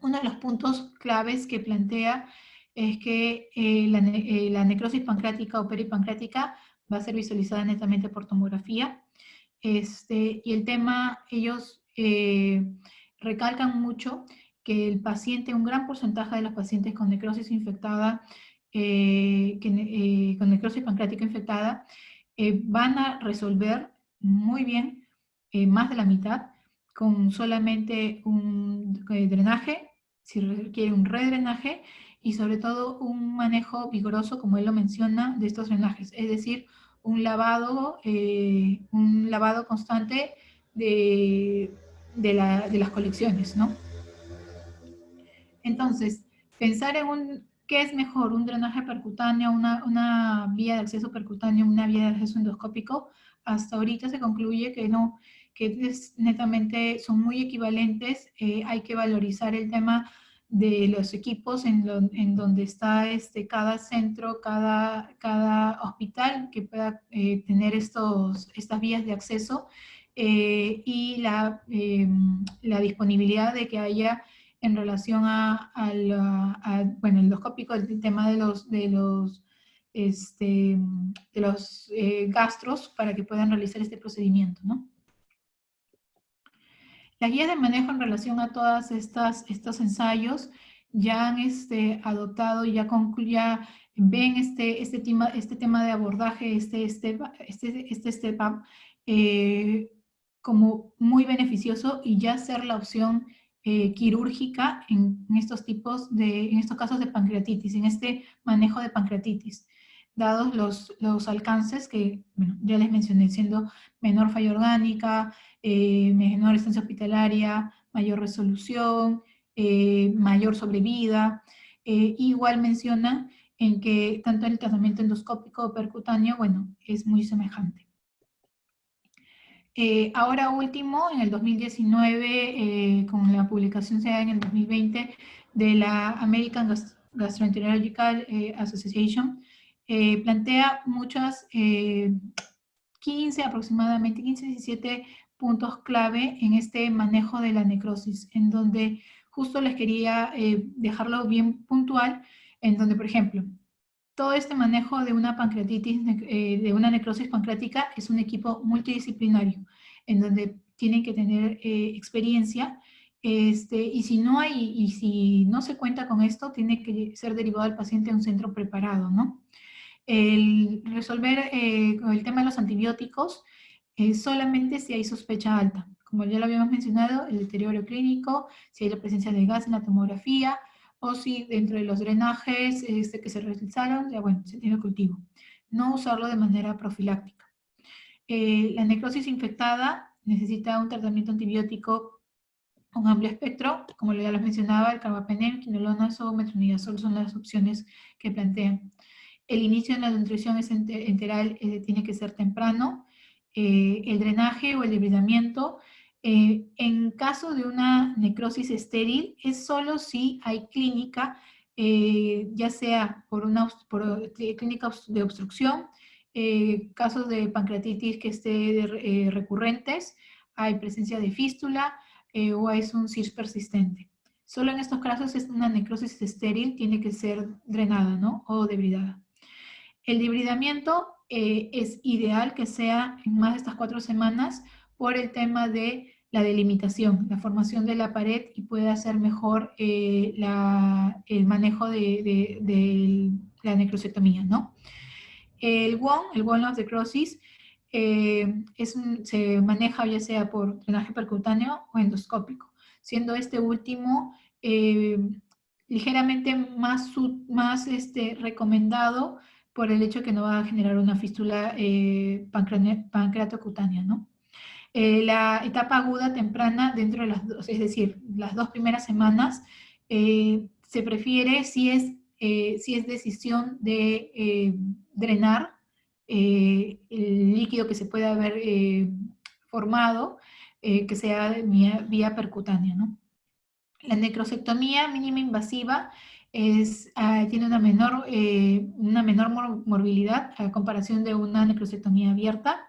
Uno de los puntos claves que plantea es que la necrosis pancreática o peripancreática va a ser visualizada netamente por tomografía. Y el tema, ellos recalcan mucho que el paciente, un gran porcentaje de los pacientes con necrosis infectada, con necrosis pancreática infectada, van a resolver muy bien, más de la mitad, con solamente un drenaje, si requiere un redrenaje, y sobre todo un manejo vigoroso, como él lo menciona, de estos drenajes, es decir, un lavado constante de las colecciones, ¿no? Entonces, pensar en ¿qué es mejor? ¿Un drenaje percutáneo, una vía de acceso percutáneo, una vía de acceso endoscópico? Hasta ahorita se concluye que no, que netamente son muy equivalentes. Hay que valorizar el tema de los equipos en donde está cada centro, cada hospital que pueda tener estas vías de acceso, y la disponibilidad de que haya en relación bueno, endoscópico, el tema de los gastros para que puedan realizar este procedimiento, ¿no? Las guías de manejo en relación a todos estos ensayos ya han adoptado, ya ven este tema de abordaje, step up, como muy beneficioso, y ya ser la opción quirúrgica en estos casos de pancreatitis, en este manejo de pancreatitis, dados los alcances que, bueno, ya les mencioné, siendo menor falla orgánica, menor estancia hospitalaria, mayor resolución, mayor sobrevida. Igual menciona en que tanto el tratamiento endoscópico o percutáneo, bueno, es muy semejante. Ahora último, en el 2019, con la publicación se da en el 2020 de la American Gastroenterological Association, plantea muchas, 15 aproximadamente, 15, 17 puntos clave en este manejo de la necrosis, en donde justo les quería dejarlo bien puntual, en donde, por ejemplo, todo este manejo de una pancreatitis, de una necrosis pancreática, es un equipo multidisciplinario, en donde tienen que tener experiencia, y si no se cuenta con esto, tiene que ser derivado al paciente a un centro preparado, ¿no? El resolver el tema de los antibióticos solamente si hay sospecha alta. Como ya lo habíamos mencionado, el deterioro clínico, si hay la presencia de gas en la tomografía, o si dentro de los drenajes que se realizaron, ya bueno, se tiene cultivo. No usarlo de manera profiláctica. La necrosis infectada necesita un tratamiento antibiótico con amplio espectro, como ya les mencionaba, el carbapenem, quinolonas o metronidazol son las opciones que plantean. El inicio de la nutrición enteral tiene que ser temprano. El drenaje o el debridamiento, en caso de una necrosis estéril, es solo si hay clínica, ya sea por clínica de obstrucción, casos de pancreatitis que esté recurrentes, hay presencia de fístula o es un CIRS persistente. Solo en estos casos es una necrosis estéril, tiene que ser drenada, ¿no? O debridada. El debridamiento es ideal que sea en más de estas 4 semanas por el tema de la delimitación, la formación de la pared y puede hacer mejor el manejo de la necrosectomía, ¿no? El wall of necrosis, se maneja ya sea por drenaje percutáneo o endoscópico, siendo este último ligeramente más recomendado por el hecho que no va a generar una fístula pancreatocutánea, ¿no? La etapa aguda temprana dentro de las dos, es decir, las 2 primeras semanas, se prefiere si es decisión de drenar el líquido que se puede haber formado, que sea vía percutánea, ¿no? La necrosectomía mínima invasiva tiene una menor morbilidad a comparación de una necrosectomía abierta.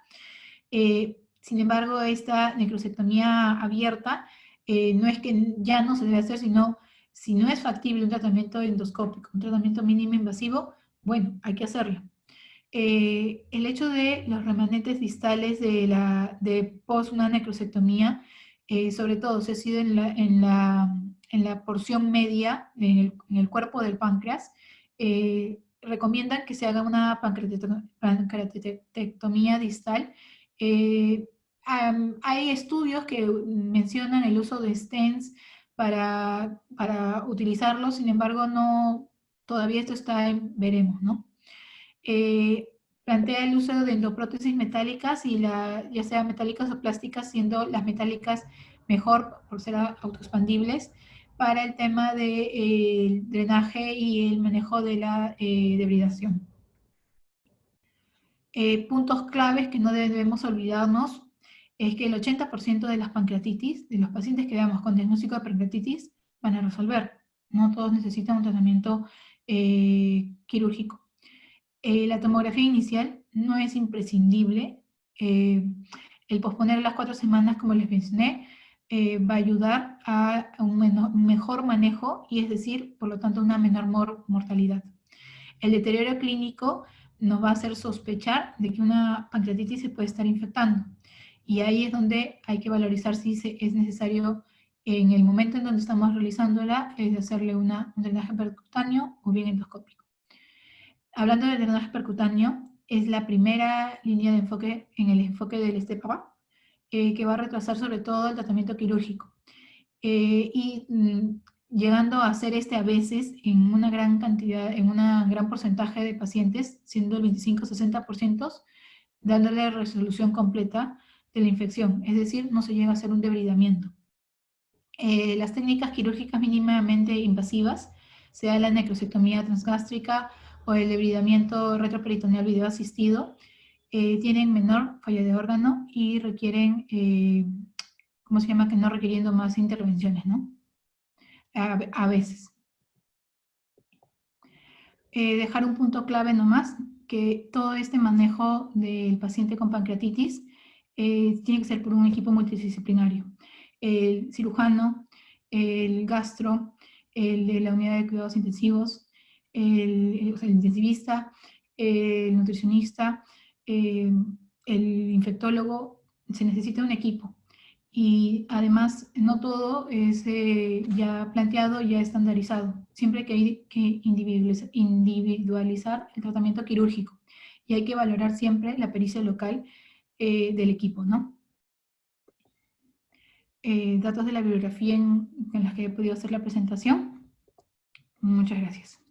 Sin embargo, esta necrosectomía abierta no es que ya no se debe hacer, sino si no es factible un tratamiento endoscópico, un tratamiento mínimo invasivo, bueno, hay que hacerlo. El hecho de los remanentes distales de post una necrosectomía, sobre todo si ha sido en la porción media, en el cuerpo del páncreas, recomiendan que se haga una pancreatectomía distal. Hay estudios que mencionan el uso de stents para utilizarlos, sin embargo, todavía esto está en veremos, ¿no? Plantea el uso de endoprótesis metálicas ya sea metálicas o plásticas, siendo las metálicas mejor por ser autoexpandibles para el tema del drenaje y el manejo de la debridación. Puntos claves que no debemos olvidarnos es que el 80% de las pancreatitis, de los pacientes que veamos con diagnóstico de pancreatitis, van a resolver. No todos necesitan un tratamiento quirúrgico. La tomografía inicial no es imprescindible. El posponer las 4 semanas, como les mencioné, va a ayudar a un mejor manejo y es decir, por lo tanto, una menor mortalidad. El deterioro clínico nos va a hacer sospechar de que una pancreatitis se puede estar infectando. Y ahí es donde hay que valorizar si es necesario, en el momento en donde estamos realizándola, hacerle un drenaje percutáneo o bien endoscópico. Hablando del drenaje percutáneo, es la primera línea de enfoque en el enfoque del STEPA, que va a retrasar sobre todo el tratamiento quirúrgico. Llegando a hacer a veces en una gran cantidad, en un gran porcentaje de pacientes, siendo el 25-60%, dándole resolución completa de la infección, es decir, no se llega a hacer un debridamiento. Las técnicas quirúrgicas mínimamente invasivas, sea la necrosectomía transgástrica o el debridamiento retroperitoneal video asistido, tienen menor falla de órgano y requieren, ¿cómo se llama? Que no requiriendo más intervenciones, ¿no? A veces. Dejar un punto clave nomás, que todo este manejo del paciente con pancreatitis tiene que ser por un equipo multidisciplinario. El cirujano, el gastro, el de la unidad de cuidados intensivos, el intensivista, el nutricionista, el infectólogo, se necesita un equipo. Y además, no todo es ya planteado, ya estandarizado. siempre que hay que individualizar el tratamiento quirúrgico y hay que valorar siempre la pericia local del equipo, ¿no? Datos de la bibliografía en las que he podido hacer la presentación. Muchas gracias.